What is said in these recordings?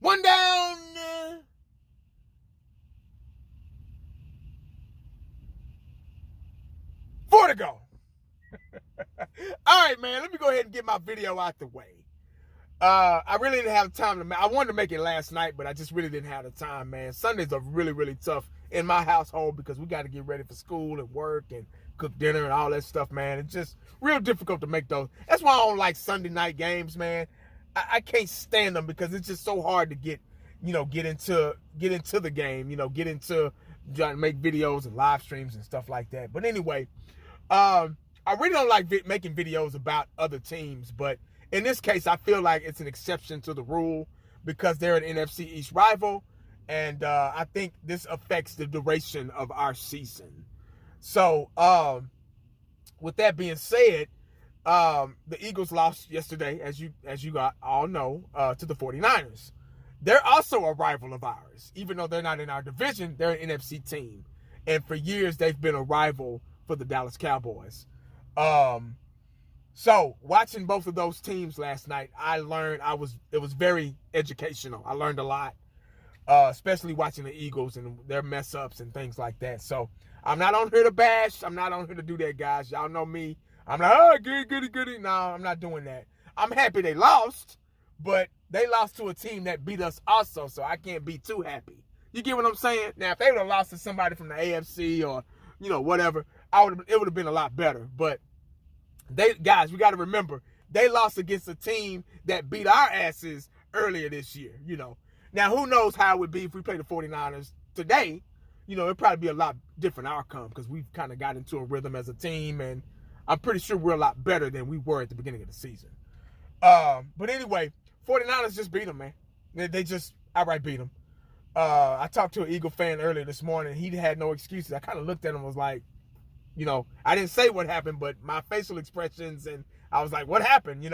One down. 4 to go. All right, man, let me go ahead and get my video out the way. I really didn't have time I wanted to make it last night, but I just really didn't have the time, man. Sundays are really, really tough in my household because we got to get ready for school and work and cook dinner and all that stuff, man. It's just real difficult to make those. That's why I don't like Sunday night games, man. I can't stand them because it's just so hard to get into the game, get into trying to make videos and live streams and stuff like that. But anyway, I really don't like making videos about other teams, but in this case, I feel like it's an exception to the rule because they're an NFC East rival, and I think this affects the duration of our season. So, with that being said, the Eagles lost yesterday, as you all know, to the 49ers. They're also a rival of ours. Even though they're not in our division, they're an NFC team. And for years, they've been a rival for the Dallas Cowboys. So watching both of those teams last night, I learned it was very educational. I learned a lot, especially watching the Eagles and their mess ups and things like that. So I'm not on here to bash. I'm not on here to do that, guys. Y'all know me. I'm like, oh, goody. No, I'm not doing that. I'm happy they lost, but they lost to a team that beat us also, so I can't be too happy. You get what I'm saying? Now, if they would have lost to somebody from the AFC or, whatever, it would have been a lot better. But we got to remember, they lost against a team that beat our asses earlier this year, Now, who knows how it would be if we play the 49ers today? It'd probably be a lot different outcome because we've kind of got into a rhythm as a team, and I'm pretty sure we're a lot better than we were at the beginning of the season. But anyway, 49ers just beat them, man. They just outright beat them. I talked to an Eagle fan earlier this morning. He had no excuses. I kind of looked at him and was like, I didn't say what happened, but my facial expressions, and I was like, what happened,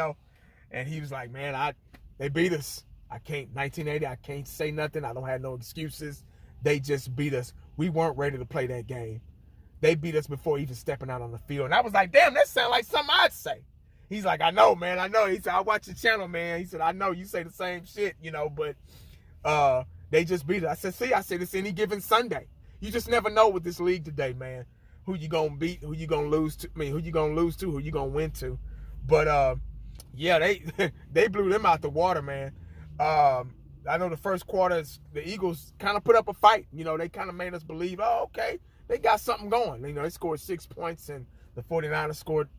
And he was like, man, they beat us. 1980, I can't say nothing. I don't have no excuses. They just beat us. We weren't ready to play that game. They beat us before even stepping out on the field. And I was like, damn, that sounds like something I'd say. He's like, I know, man, I know. He said, I watch your channel, man. He said, I know you say the same shit, but they just beat us. I said, it's any given Sunday. You just never know with this league today, man. Who you gonna beat, who you gonna lose to, who you gonna lose to, who you gonna win to. But yeah, they blew them out the water, man. I know the first quarter, the Eagles kind of put up a fight. They kind of made us believe, oh, okay, they got something going. They scored 6 points, and the 49ers scored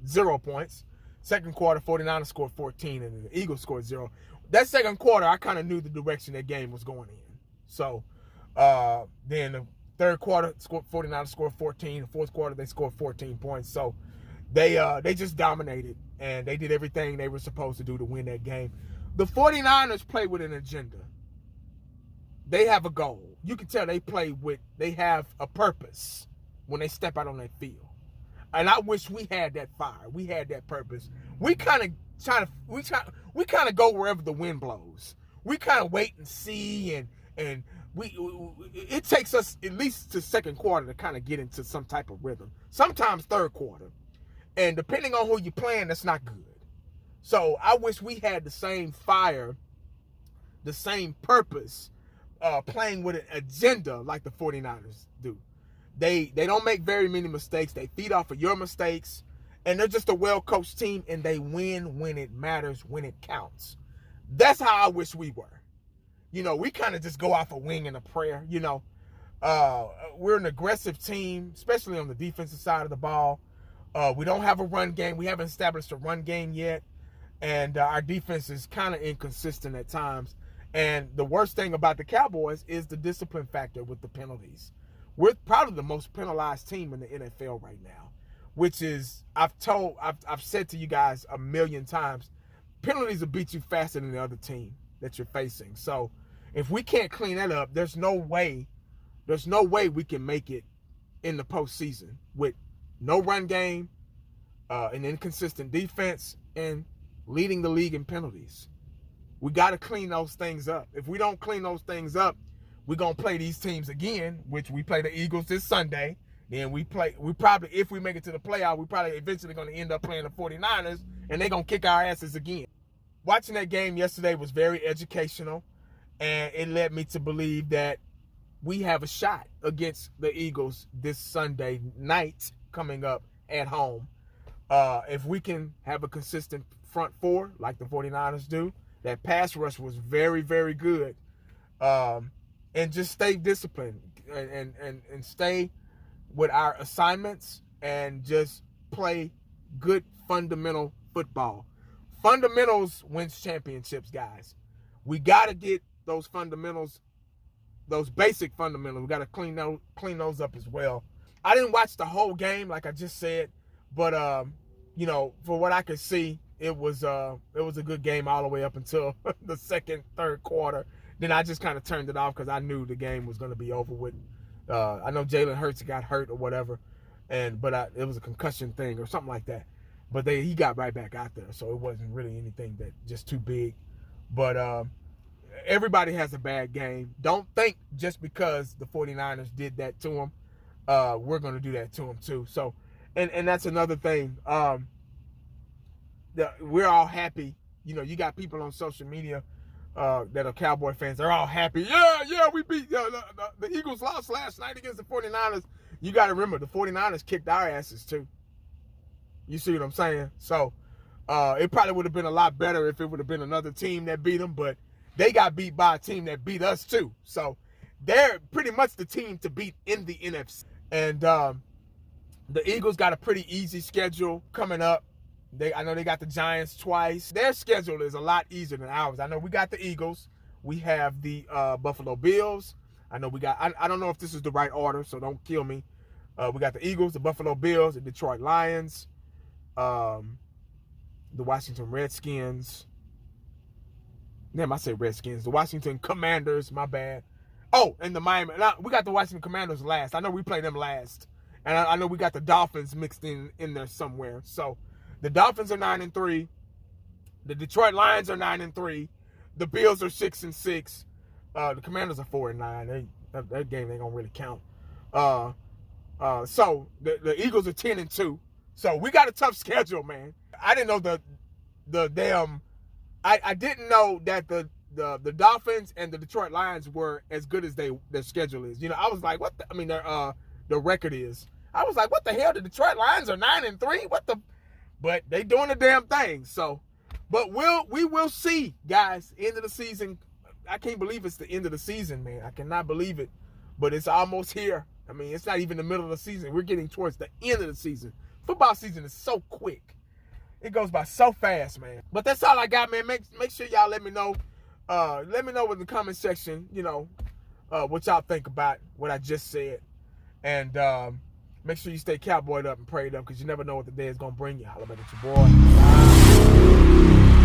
0 points. Second quarter, 49ers scored 14, and the Eagles scored 0. That second quarter, I kind of knew the direction that game was going in. So then the third quarter, 49ers scored 14. The fourth quarter, they scored 14 points. So they just dominated, and they did everything they were supposed to do to win that game. The 49ers play with an agenda. They have a goal. You can tell they have a purpose when they step out on that field. And I wish we had that fire. We had that purpose. We kind of go wherever the wind blows. We kind of wait and see, and it takes us at least to second quarter to kind of get into some type of rhythm. Sometimes third quarter. And depending on who you're playing, that's not good. So I wish we had the same fire, the same purpose, playing with an agenda like the 49ers do. They don't make very many mistakes. They feed off of your mistakes, and they're just a well-coached team, and they win when it matters, when it counts. That's how I wish we were. We kind of just go off a wing and a prayer, We're an aggressive team, especially on the defensive side of the ball. We don't have a run game. We haven't established a run game yet, and our defense is kind of inconsistent at times. And the worst thing about the Cowboys is the discipline factor with the penalties. We're probably the most penalized team in the NFL right now, which is, I've said to you guys a million times, penalties will beat you faster than the other team that you're facing. So if we can't clean that up, there's no way we can make it in the postseason with no run game, an inconsistent defense, and leading the league in penalties. We got to clean those things up. If we don't clean those things up, we're going to play these teams again, which we play the Eagles this Sunday. Then we probably, if we make it to the playoff, we probably eventually going to end up playing the 49ers, and they're going to kick our asses again. Watching that game yesterday was very educational. And it led me to believe that we have a shot against the Eagles this Sunday night coming up at home. If we can have a consistent front four like the 49ers do, that pass rush was very, very good. And just stay disciplined and stay with our assignments and just play good fundamental football. Fundamentals wins championships, guys. We got to get those fundamentals, those basic fundamentals. We got to clean those up as well. I didn't watch the whole game, like I just said, but for what I could see, it was a good game all the way up until the second, third quarter. Then I just kind of turned it off because I knew the game was going to be over with. I know Jalen Hurts got hurt or whatever, but it was a concussion thing or something like that. But he got right back out there, so it wasn't really anything that just too big. But everybody has a bad game. Don't think just because the 49ers did that to them, we're going to do that to them too. So, and that's another thing. We're all happy. You got people on social media that are Cowboy fans. They're all happy. Yeah, we beat the Eagles lost last night against the 49ers. You got to remember, the 49ers kicked our asses too. You see what I'm saying? So it probably would have been a lot better if it would have been another team that beat them, but they got beat by a team that beat us too. So they're pretty much the team to beat in the NFC. And the Eagles got a pretty easy schedule coming up. I know they got the Giants twice. Their schedule is a lot easier than ours. I know we got the Eagles. We have the Buffalo Bills. I know we got, I don't know if this is the right order, so don't kill me. We got the Eagles, the Buffalo Bills, the Detroit Lions, the Washington Redskins. Damn, I say Redskins. The Washington Commanders, my bad. Oh, and the Miami. We got the Washington Commanders last. I know we play them last. And I know we got the Dolphins mixed in there somewhere. So the Dolphins are 9-3. The Detroit Lions are 9-3. The Bills are 6-6. The Commanders are 4-9. That game ain't gonna really count. So the Eagles are 10-2. So we got a tough schedule, man. I didn't know the damn. I didn't know that the Dolphins and the Detroit Lions were as good as their schedule is. I was like, what? The record is. I was like, what the hell? The Detroit Lions are 9-3. What the? But they doing the damn thing. So, but we will see, guys. End of the season. I can't believe it's the end of the season, man. I cannot believe it. But it's almost here. It's not even the middle of the season. We're getting towards the end of the season. Football season is so quick. It goes by so fast, man. But that's all I got, man. Make sure y'all let me know. Let me know in the comment section, what y'all think about what I just said. And make sure you stay cowboyed up and prayed up because you never know what the day is going to bring you. Holla back at your boy. Bye.